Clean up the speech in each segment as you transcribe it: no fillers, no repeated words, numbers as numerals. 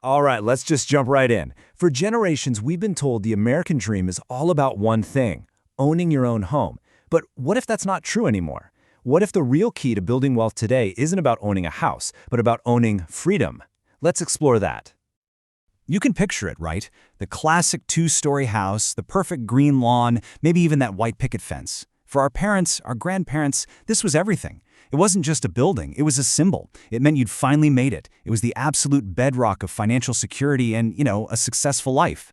All right, let's just jump right in. For generations, we've been told the American dream is all about one thing, owning your own home. But what if that's not true anymore? What if the real key to building wealth today isn't about owning a house, but about owning freedom? Let's explore that. You can picture it, right? The classic two-story house, the perfect green lawn, maybe even that white picket fence. For our parents, our grandparents, this was everything. It wasn't just a building, it was a symbol. It meant you'd finally made it. It was the absolute bedrock of financial security and, a successful life.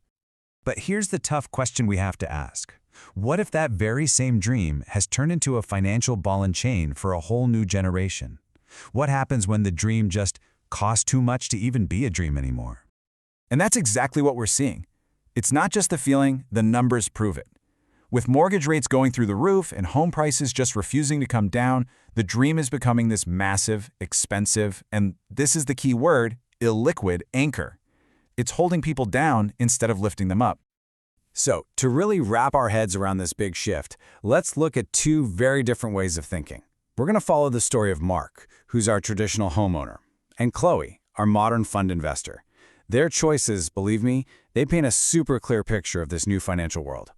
But here's the tough question we have to ask. What if that very same dream has turned into a financial ball and chain for a whole new generation? What happens when the dream just costs too much to even be a dream anymore? And that's exactly what we're seeing. It's not just the feeling, the numbers prove it. With mortgage rates going through the roof and home prices just refusing to come down, the dream is becoming this massive, expensive, and this is the key word, illiquid anchor. It's holding people down instead of lifting them up. So, to really wrap our heads around this big shift, let's look at two very different ways of thinking. We're going to follow the story of Mark, who's our traditional homeowner, and Chloe, our modern fund investor. Their choices, believe me, they paint a super clear picture of this new financial world.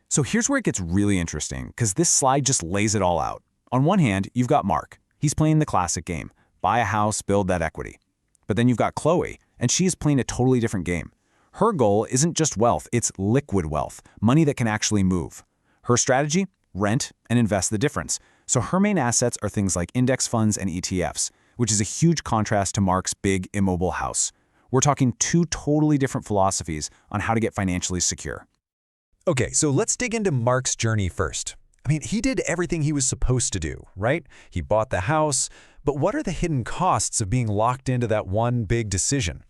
So here's where it gets really interesting, because this slide just lays it all out. On one hand, you've got Mark. He's playing the classic game. Buy a house, build that equity. But then you've got Chloe, and she's playing a totally different game. Her goal isn't just wealth, it's liquid wealth, money that can actually move. Her strategy? Rent and invest the difference. So her main assets are things like index funds and ETFs, which is a huge contrast to Mark's big immobile house. We're talking two totally different philosophies on how to get financially secure. Okay, so let's dig into Mark's journey first. He did everything he was supposed to do, right? He bought the house, but what are the hidden costs of being locked into that one big decision?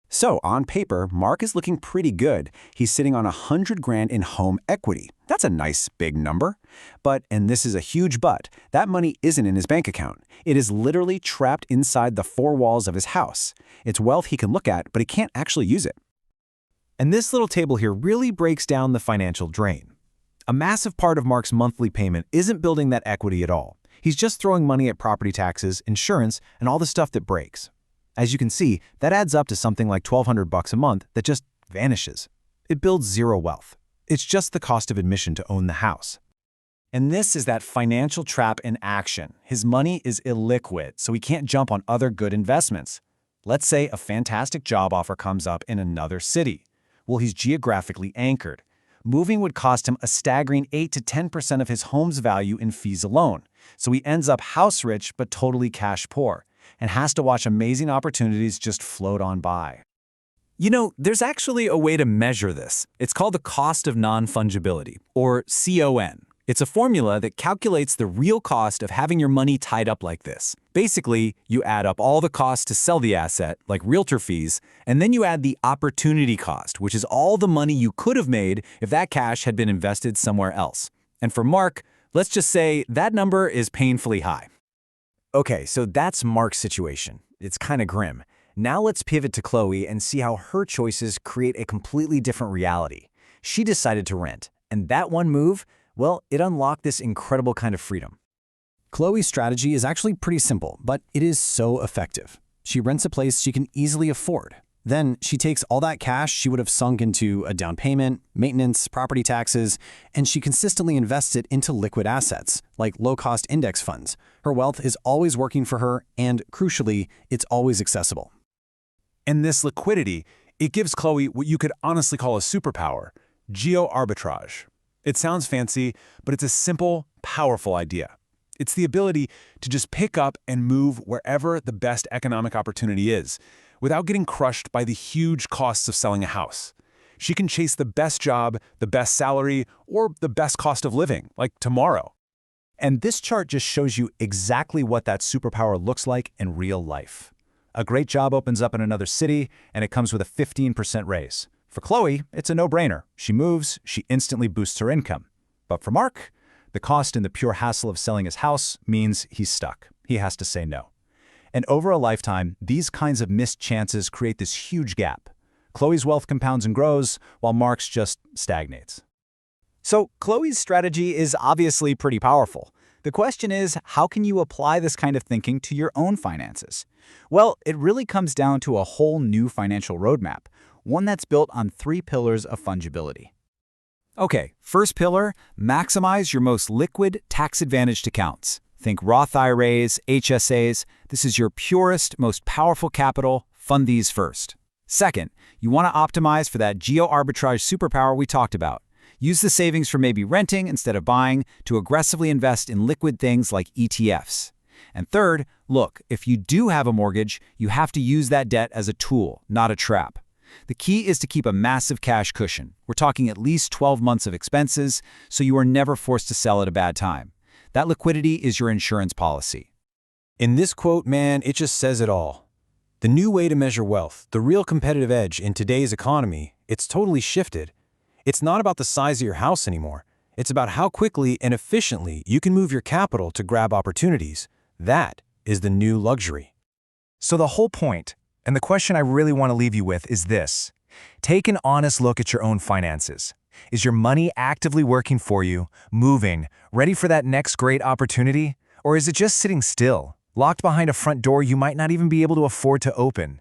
So, on paper, Mark is looking pretty good. He's sitting on $100,000 in home equity. That's a nice big number. But, and this is a huge but, that money isn't in his bank account. It is literally trapped inside the four walls of his house. It's wealth he can look at, but he can't actually use it. And this little table here really breaks down the financial drain. A massive part of Mark's monthly payment isn't building that equity at all. He's just throwing money at property taxes, insurance, and all the stuff that breaks. As you can see, that adds up to something like $1,200 a month that just vanishes. It builds zero wealth. It's just the cost of admission to own the house. And this is that financial trap in action. His money is illiquid, so he can't jump on other good investments. Let's say a fantastic job offer comes up in another city. Well, he's geographically anchored. Moving would cost him a staggering 8 to 10% of his home's value in fees alone. So he ends up house rich but totally cash poor, and has to watch amazing opportunities just float on by. There's actually a way to measure this. It's called the Cost of Non-Fungibility, or CON. It's a formula that calculates the real cost of having your money tied up like this. Basically, you add up all the costs to sell the asset, like realtor fees, and then you add the opportunity cost, which is all the money you could have made if that cash had been invested somewhere else. And for Mark, let's just say that number is painfully high. Okay, so that's Mark's situation. It's kind of grim. Now let's pivot to Chloe and see how her choices create a completely different reality. She decided to rent, and that one move, well, it unlocked this incredible kind of freedom. Chloe's strategy is actually pretty simple, but it is so effective. She rents a place she can easily afford. Then she takes all that cash she would have sunk into a down payment, maintenance, property taxes, and she consistently invests it into liquid assets, like low-cost index funds. Her wealth is always working for her, and crucially, it's always accessible. And this liquidity, it gives Chloe what you could honestly call a superpower, geo-arbitrage. It sounds fancy, but it's a simple, powerful idea. It's the ability to just pick up and move wherever the best economic opportunity is, without getting crushed by the huge costs of selling a house. She can chase the best job, the best salary, or the best cost of living, like tomorrow. And this chart just shows you exactly what that superpower looks like in real life. A great job opens up in another city, and it comes with a 15% raise. For Chloe, it's a no-brainer. She moves, she instantly boosts her income. But for Mark, the cost and the pure hassle of selling his house means he's stuck. He has to say no. And over a lifetime, these kinds of missed chances create this huge gap. Chloe's wealth compounds and grows, while Mark's just stagnates. So Chloe's strategy is obviously pretty powerful. The question is, how can you apply this kind of thinking to your own finances? Well, it really comes down to a whole new financial roadmap, one that's built on 3 pillars of fungibility. Okay, first pillar, maximize your most liquid, tax-advantaged accounts. Think Roth IRAs, HSAs. This is your purest, most powerful capital. Fund these first. Second, you want to optimize for that geo-arbitrage superpower we talked about. Use the savings for maybe renting instead of buying to aggressively invest in liquid things like ETFs. And third, look, if you do have a mortgage, you have to use that debt as a tool, not a trap. The key is to keep a massive cash cushion. We're talking at least 12 months of expenses, so you are never forced to sell at a bad time. That liquidity is your insurance policy. In this quote, man, it just says it all. The new way to measure wealth, the real competitive edge in today's economy, it's totally shifted. It's not about the size of your house anymore. It's about how quickly and efficiently you can move your capital to grab opportunities. That is the new luxury. So the whole point, and the question I really want to leave you with, is this. Take an honest look at your own finances. Is your money actively working for you, moving, ready for that next great opportunity? Or is it just sitting still, locked behind a front door you might not even be able to afford to open?